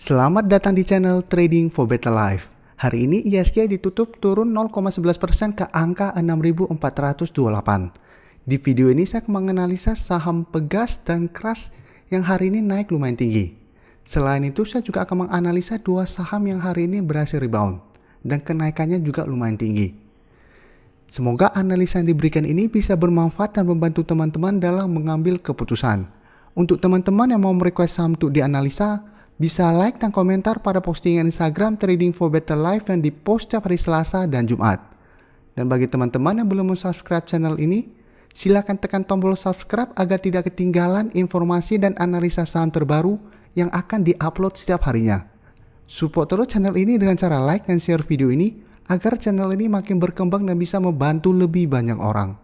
Selamat datang di channel Trading for Better Life. Hari ini ISG ditutup turun 0,11% ke angka 6.428. Di video ini saya akan menganalisa saham Pegas dan Kras yang hari ini naik lumayan tinggi. Selain itu saya juga akan menganalisa dua saham yang hari ini berhasil rebound dan kenaikannya juga lumayan tinggi. Semoga analisa yang diberikan ini bisa bermanfaat dan membantu teman-teman dalam mengambil keputusan. Untuk teman-teman yang mau merequest saham untuk dianalisa, bisa like dan komentar pada postingan Instagram Trading for Better Life yang dipost setiap hari Selasa dan Jumat. Dan bagi teman-teman yang belum subscribe channel ini, silakan tekan tombol subscribe agar tidak ketinggalan informasi dan analisa saham terbaru yang akan diupload setiap harinya. Support terus channel ini dengan cara like dan share video ini agar channel ini makin berkembang dan bisa membantu lebih banyak orang.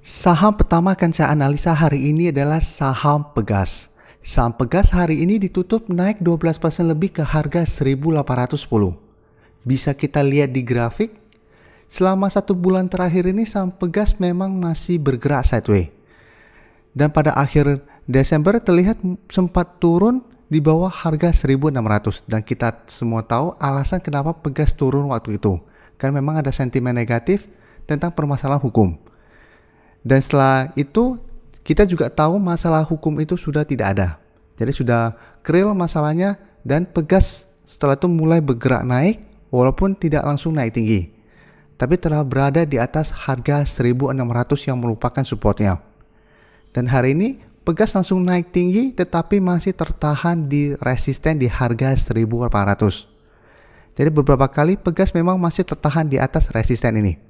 Saham pertama akan saya analisa hari ini adalah saham Pegas. Saham Pegas hari ini ditutup naik 12% lebih ke harga 1.810. Bisa kita lihat di grafik, selama 1 bulan terakhir ini saham Pegas memang masih bergerak sideways. Dan pada akhir Desember terlihat sempat turun di bawah harga 1.600. Dan kita semua tahu alasan kenapa Pegas turun waktu itu. Karena memang ada sentimen negatif tentang permasalahan hukum. Dan setelah itu kita juga tahu masalah hukum itu sudah tidak ada. Jadi sudah clear masalahnya dan Pegas setelah itu mulai bergerak naik walaupun tidak langsung naik tinggi. Tapi telah berada di atas harga 1.600 yang merupakan supportnya. Dan hari ini Pegas langsung naik tinggi tetapi masih tertahan di resisten di harga 1.800. Jadi beberapa kali Pegas memang masih tertahan di atas resisten ini.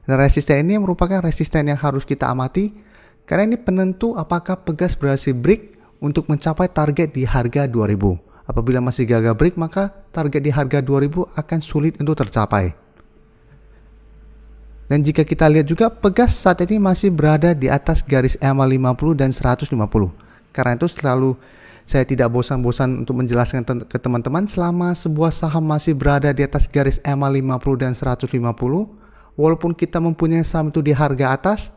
Dan resisten ini merupakan resisten yang harus kita amati karena ini penentu apakah Pegas berhasil break untuk mencapai target di harga 2.000. Apabila masih gagal break, maka target di harga 2.000 akan sulit untuk tercapai. Dan jika kita lihat juga, Pegas saat ini masih berada di atas garis EMA 50 dan 150. Karena itu selalu saya tidak bosan-bosan untuk menjelaskan ke teman-teman, selama sebuah saham masih berada di atas garis EMA 50 dan 150, walaupun kita mempunyai saham itu di harga atas,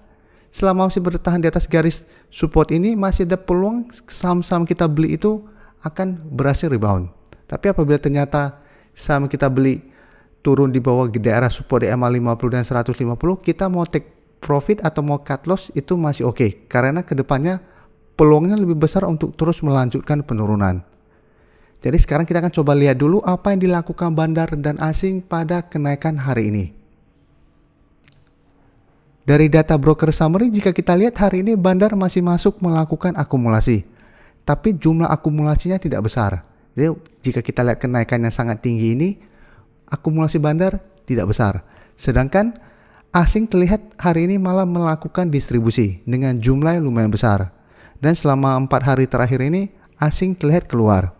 selama masih bertahan di atas garis support ini, masih ada peluang saham-saham kita beli itu akan berhasil rebound. Tapi apabila ternyata saham kita beli turun di bawah daerah support di EMA 50 dan 150, kita mau take profit atau mau cut loss itu masih oke. Karena kedepannya peluangnya lebih besar untuk terus melanjutkan penurunan. Jadi sekarang kita akan coba lihat dulu apa yang dilakukan bandar dan asing pada kenaikan hari ini. Dari data broker summary, jika kita lihat hari ini bandar masih masuk melakukan akumulasi. Tapi jumlah akumulasinya tidak besar. Jadi jika kita lihat kenaikan yang sangat tinggi ini, akumulasi bandar tidak besar. Sedangkan asing terlihat hari ini malah melakukan distribusi dengan jumlah yang lumayan besar. Dan selama 4 hari terakhir ini, asing terlihat keluar.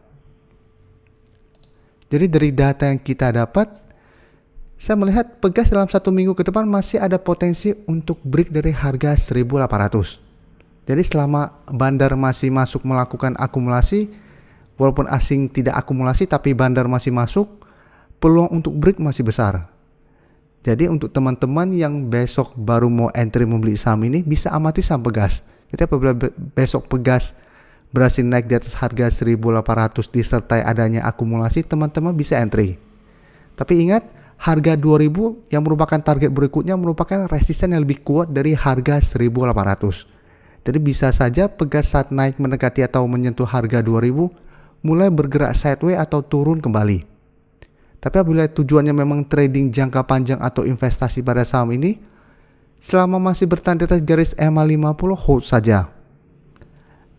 Jadi dari data yang kita dapat, saya melihat Pegas dalam 1 minggu ke depan masih ada potensi untuk break dari harga 1.800. Jadi selama bandar masih masuk melakukan akumulasi, walaupun asing tidak akumulasi tapi bandar masih masuk, peluang untuk break masih besar. Jadi untuk teman-teman yang besok baru mau entry membeli saham ini, bisa amati saham Pegas. Jadi apabila besok Pegas berhasil naik di atas harga 1.800 disertai adanya akumulasi, teman-teman bisa entry. Tapi ingat, harga 2.000 yang merupakan target berikutnya merupakan resisten yang lebih kuat dari harga 1.800. Jadi bisa saja Pegas saat naik mendekati atau menyentuh harga 2.000 mulai bergerak sideways atau turun kembali. Tapi apabila tujuannya memang trading jangka panjang atau investasi pada saham ini, selama masih bertahan di atas garis EMA 50, hold saja.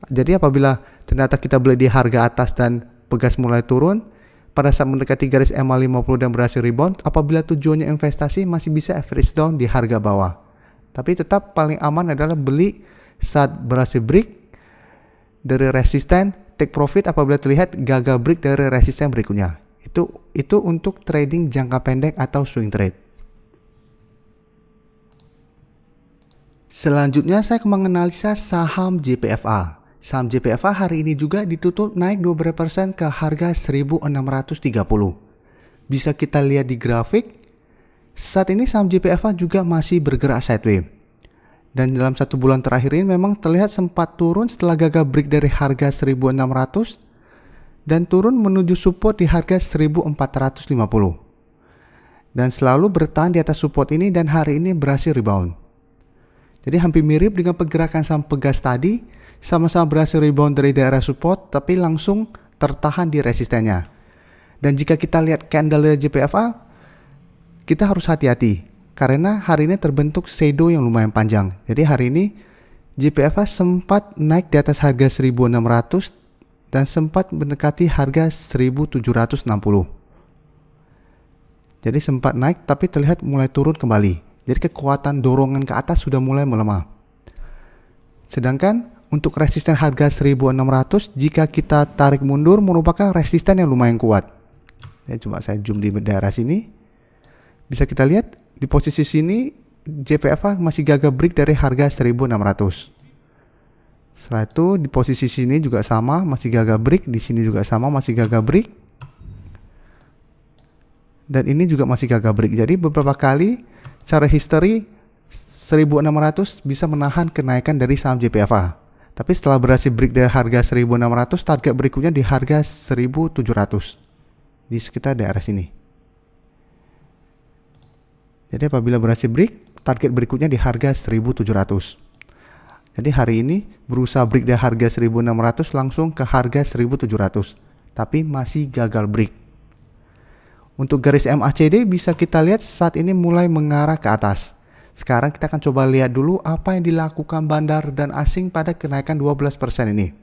Jadi apabila ternyata kita beli di harga atas dan Pegas mulai turun, pada saat mendekati garis EMA 50 dan berhasil rebound, apabila tujuannya investasi masih bisa average down di harga bawah. Tapi tetap paling aman adalah beli saat berhasil break dari resisten, take profit apabila terlihat gagal break dari resisten berikutnya. Itu untuk trading jangka pendek atau swing trade. Selanjutnya saya akan menganalisa saham JPFA. Saham JPFA hari ini juga ditutup naik 12% ke harga 1.630. Bisa kita lihat di grafik, saat ini saham JPFA juga masih bergerak sideways. Dan dalam 1 bulan terakhir ini memang terlihat sempat turun setelah gagal break dari harga 1.600 dan turun menuju support di harga 1450 dan selalu bertahan di atas support ini dan hari ini berhasil rebound. Jadi hampir mirip dengan pergerakan saham Pegas tadi, sama-sama berhasil rebound dari daerah support tapi langsung tertahan di resistennya. Dan jika kita lihat candle JPFA, kita harus hati-hati karena hari ini terbentuk shadow yang lumayan panjang. Jadi hari ini JPFA sempat naik di atas harga 1600 dan sempat mendekati harga 1760. Jadi sempat naik tapi terlihat mulai turun kembali. Jadi kekuatan dorongan ke atas sudah mulai melemah. Sedangkan untuk resisten harga 1600 jika kita tarik mundur merupakan resisten yang lumayan kuat. Ya, coba saya zoom di daerah sini. Bisa kita lihat di posisi sini JPFA masih gagal break dari harga 1600. Setelah itu di posisi sini juga sama, masih gagal break, di sini juga sama, masih gagal break. Dan ini juga masih gagal break. Jadi beberapa kali secara history 1600 bisa menahan kenaikan dari saham JPFA. Tapi setelah berhasil break dari harga 1600, target berikutnya di harga 1700. Di sekitar daerah sini. Jadi apabila berhasil break, target berikutnya di harga 1700. Jadi hari ini berusaha break dari harga 1600 langsung ke harga 1700. Tapi masih gagal break. Untuk garis MACD bisa kita lihat saat ini mulai mengarah ke atas. Sekarang kita akan coba lihat dulu apa yang dilakukan bandar dan asing pada kenaikan 12% ini.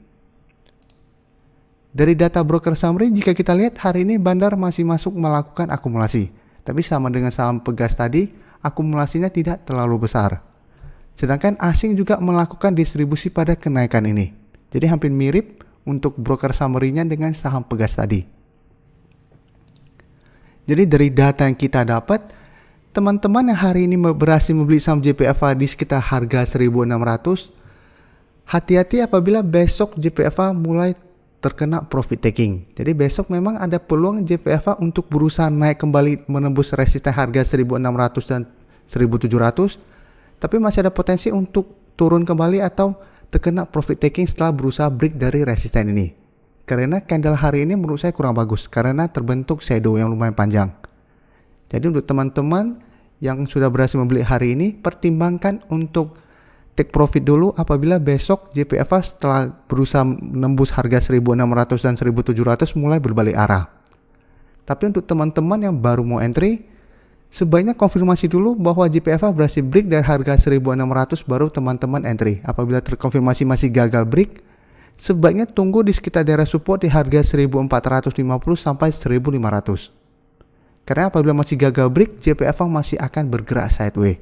Dari data broker summary jika kita lihat hari ini bandar masih masuk melakukan akumulasi. Tapi sama dengan saham Pegas tadi, akumulasinya tidak terlalu besar. Sedangkan asing juga melakukan distribusi pada kenaikan ini. Jadi hampir mirip untuk broker summary-nya dengan saham Pegas tadi. Jadi dari data yang kita dapat, teman-teman yang hari ini berhasil membeli saham JPFA di sekitar harga 1600, hati-hati apabila besok JPFA mulai terkena profit taking. Jadi besok memang ada peluang JPFA untuk berusaha naik kembali menembus resisten harga 1600 dan 1700. Tapi masih ada potensi untuk turun kembali atau terkena profit taking setelah berusaha break dari resisten ini. Karena candle hari ini menurut saya kurang bagus karena terbentuk shadow yang lumayan panjang. Jadi untuk teman-teman yang sudah berhasil membeli hari ini, pertimbangkan untuk take profit dulu apabila besok JPFA setelah berusaha menembus harga 1600 dan 1700 mulai berbalik arah. Tapi untuk teman-teman yang baru mau entry, sebaiknya konfirmasi dulu bahwa JPFA berhasil break dari harga 1600 baru teman-teman entry. Apabila terkonfirmasi masih gagal break, sebaiknya tunggu di sekitar daerah support di harga 1450 sampai 1500. Karena apabila masih gagal break, JPFA masih akan bergerak sideways.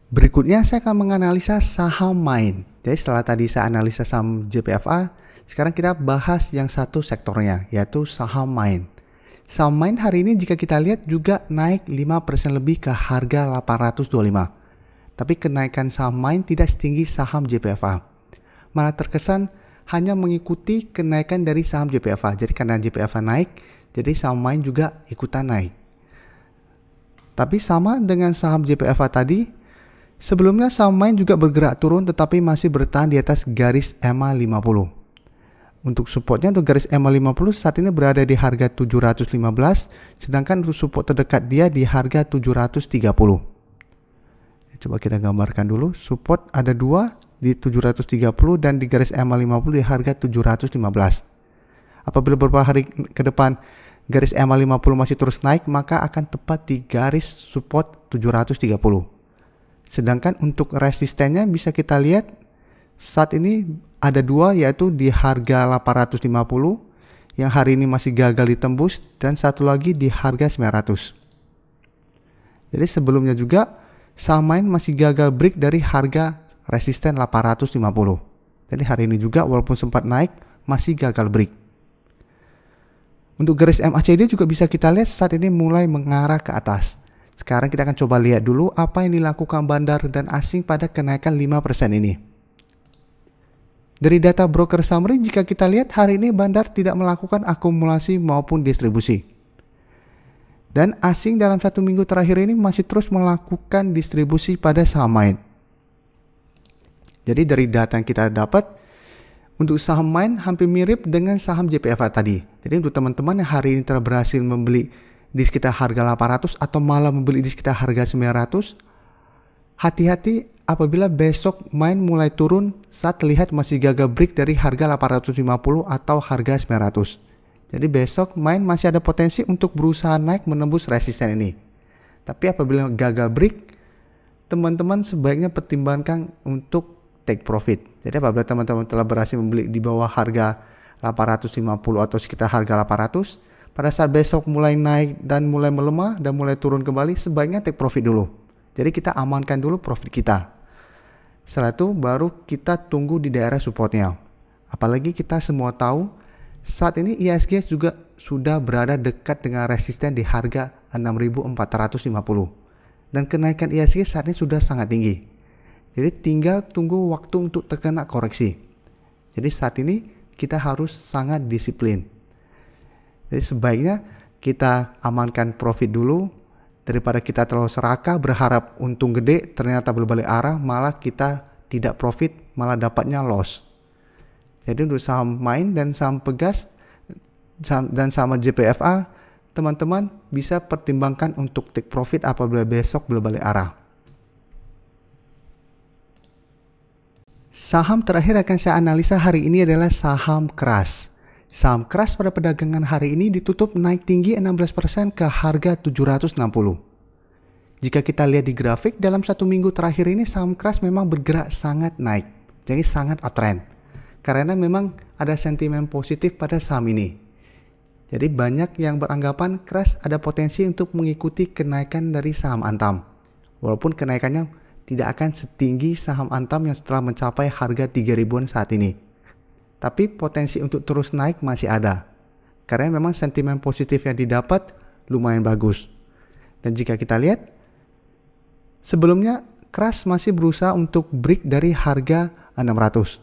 Berikutnya saya akan menganalisa saham main. Jadi setelah tadi saya analisa saham JPFA, sekarang kita bahas yang satu sektornya, yaitu saham main. Saham main hari ini jika kita lihat juga naik 5% lebih ke harga 825. Tapi kenaikan saham main tidak setinggi saham JPFA. Malah terkesan hanya mengikuti kenaikan dari saham JPFA. Jadi karena JPFA naik, jadi saham main juga ikutan naik. Tapi sama dengan saham JPFA tadi, sebelumnya saham main juga bergerak turun tetapi masih bertahan di atas garis EMA 50. Untuk supportnya untuk garis EMA 50 saat ini berada di harga 715, sedangkan untuk support terdekat dia di harga 730. Coba kita gambarkan dulu, support ada dua di 730 dan di garis EMA 50 di harga 715. Apabila beberapa hari ke depan garis EMA 50 masih terus naik, maka akan tepat di garis support 730. Sedangkan untuk resistennya bisa kita lihat saat ini ada dua, yaitu di harga 850 yang hari ini masih gagal ditembus dan satu lagi di harga 900. Jadi sebelumnya juga saham main masih gagal break dari harga resisten 850. Jadi hari ini juga walaupun sempat naik masih gagal break. Untuk garis MACD juga bisa kita lihat saat ini mulai mengarah ke atas. Sekarang kita akan coba lihat dulu apa yang dilakukan bandar dan asing pada kenaikan 5% ini. Dari data broker summary jika kita lihat hari ini bandar tidak melakukan akumulasi maupun distribusi. Dan asing dalam 1 minggu terakhir ini masih terus melakukan distribusi pada saham main. Jadi dari data yang kita dapat, Untuk saham Main hampir mirip dengan saham JPFA tadi. Jadi untuk teman-teman yang hari ini telah berhasil membeli di sekitar harga 800 atau malah membeli di sekitar harga 900, hati-hati apabila besok Main mulai turun saat terlihat masih gagal break dari harga 850 atau harga 900. Jadi besok Main masih ada potensi untuk berusaha naik menembus resisten ini. Tapi apabila gagal break, teman-teman sebaiknya pertimbangkan untuk take profit. Jadi apabila teman-teman telah berhasil membeli di bawah harga 850 atau sekitar harga 800, pada saat besok mulai naik dan mulai melemah dan mulai turun kembali, sebaiknya take profit dulu. Jadi kita amankan dulu profit kita. Setelah itu baru kita tunggu di daerah supportnya. Apalagi kita semua tahu saat ini IHSG juga sudah berada dekat dengan resisten di harga 6.450. Dan kenaikan IHSG saat ini sudah sangat tinggi. Jadi tinggal tunggu waktu untuk terkena koreksi. Jadi saat ini kita harus sangat disiplin. Jadi sebaiknya kita amankan profit dulu daripada kita terlalu serakah berharap untung gede ternyata berbalik arah malah kita tidak profit malah dapatnya loss. Jadi untuk saham Main dan saham Pegas dan sama JPFA, teman-teman bisa pertimbangkan untuk take profit apabila besok berbalik arah. Saham terakhir akan saya analisa hari ini adalah saham Keras. Saham Keras pada perdagangan hari ini ditutup naik tinggi 16% ke harga 760. Jika kita lihat di grafik, dalam satu minggu terakhir ini saham Keras memang bergerak sangat naik. Jadi sangat uptrend. Karena memang ada sentimen positif pada saham ini. Jadi banyak yang beranggapan Keras ada potensi untuk mengikuti kenaikan dari saham Antam. Walaupun kenaikannya tidak akan setinggi saham Antam yang setelah mencapai harga 3.000-an saat ini. Tapi potensi untuk terus naik masih ada. Karena memang sentimen positif yang didapat lumayan bagus. Dan jika kita lihat, sebelumnya Keras masih berusaha untuk break dari harga 600.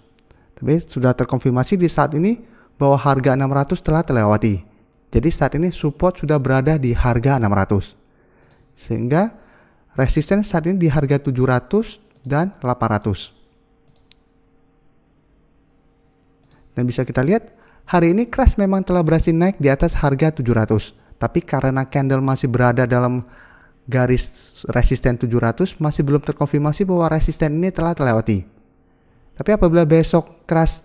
Tapi sudah terkonfirmasi di saat ini bahwa harga 600 telah terlewati. Jadi saat ini support sudah berada di harga 600. Sehingga resisten saat ini di harga 700 dan 800. Dan bisa kita lihat, hari ini Keras memang telah berhasil naik di atas harga 700. Tapi karena candle masih berada dalam garis resisten 700, masih belum terkonfirmasi bahwa resisten ini telah terlewati. Tapi apabila besok Keras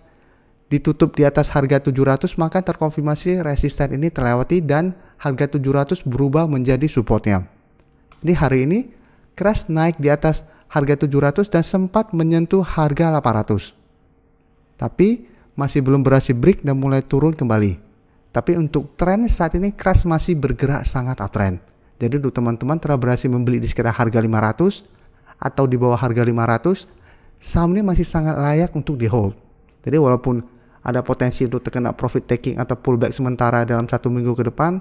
ditutup di atas harga 700, maka terkonfirmasi resisten ini terlewati dan harga 700 berubah menjadi supportnya. Jadi hari ini Keras naik di atas harga 700 dan sempat menyentuh harga 800. Tapi masih belum berhasil break dan mulai turun kembali. Tapi untuk tren saat ini Keras masih bergerak sangat uptrend. Jadi untuk teman-teman telah berhasil membeli di sekitar harga 500 atau di bawah harga 500, saham ini masih sangat layak untuk di hold. Jadi walaupun ada potensi untuk terkena profit taking atau pullback sementara dalam satu minggu ke depan,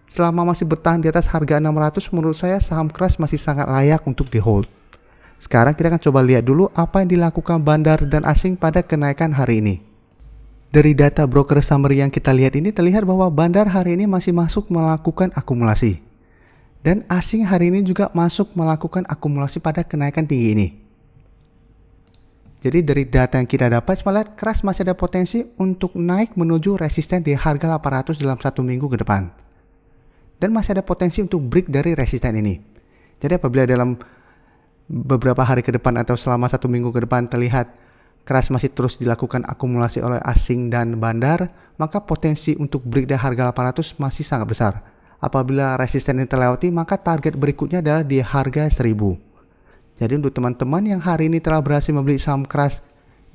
selama masih bertahan di atas harga 600, menurut saya saham Keras masih sangat layak untuk di hold. Sekarang kita akan coba lihat dulu apa yang dilakukan bandar dan asing pada kenaikan hari ini. Dari data broker summary yang kita lihat ini terlihat bahwa bandar hari ini masih masuk melakukan akumulasi. Dan asing hari ini juga masuk melakukan akumulasi pada kenaikan tinggi ini. Jadi dari data yang kita dapat, melihat Keras masih ada potensi untuk naik menuju resisten di harga 800 dalam satu minggu ke depan. Dan masih ada potensi untuk break dari resisten ini. Jadi apabila dalam beberapa hari ke depan atau selama satu minggu ke depan terlihat Keras masih terus dilakukan akumulasi oleh asing dan bandar, maka potensi untuk break dari harga 800 masih sangat besar. Apabila resisten ini terlewati, maka target berikutnya adalah di harga 1000. Jadi untuk teman-teman yang hari ini telah berhasil membeli saham Keras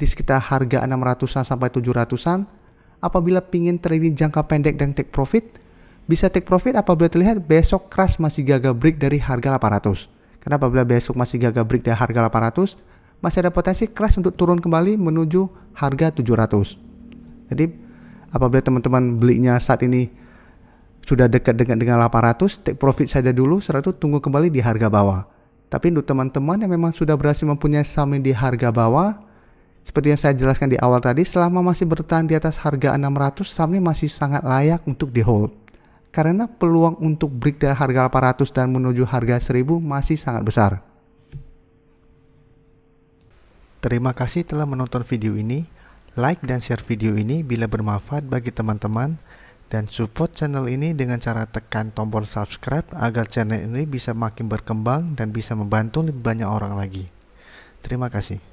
di sekitar harga 600-an sampai 700-an, apabila ingin trading jangka pendek dan take profit, bisa take profit apabila terlihat besok Keras masih gagal break dari harga 800. Karena apabila besok masih gagal break dari harga 800, masih ada potensi Keras untuk turun kembali menuju harga 700. Jadi apabila teman-teman belinya saat ini sudah dekat dengan 800, take profit saja dulu, setelah itu tunggu kembali di harga bawah. Tapi untuk teman-teman yang memang sudah berhasil mempunyai saham di harga bawah, seperti yang saya jelaskan di awal tadi, selama masih bertahan di atas harga 600, saham ini masih sangat layak untuk di hold. Karena peluang untuk break dari harga 800 dan menuju harga 1000 masih sangat besar. Terima kasih telah menonton video ini. Like dan share video ini bila bermanfaat bagi teman-teman, dan support channel ini dengan cara tekan tombol subscribe agar channel ini bisa makin berkembang dan bisa membantu lebih banyak orang lagi. Terima kasih.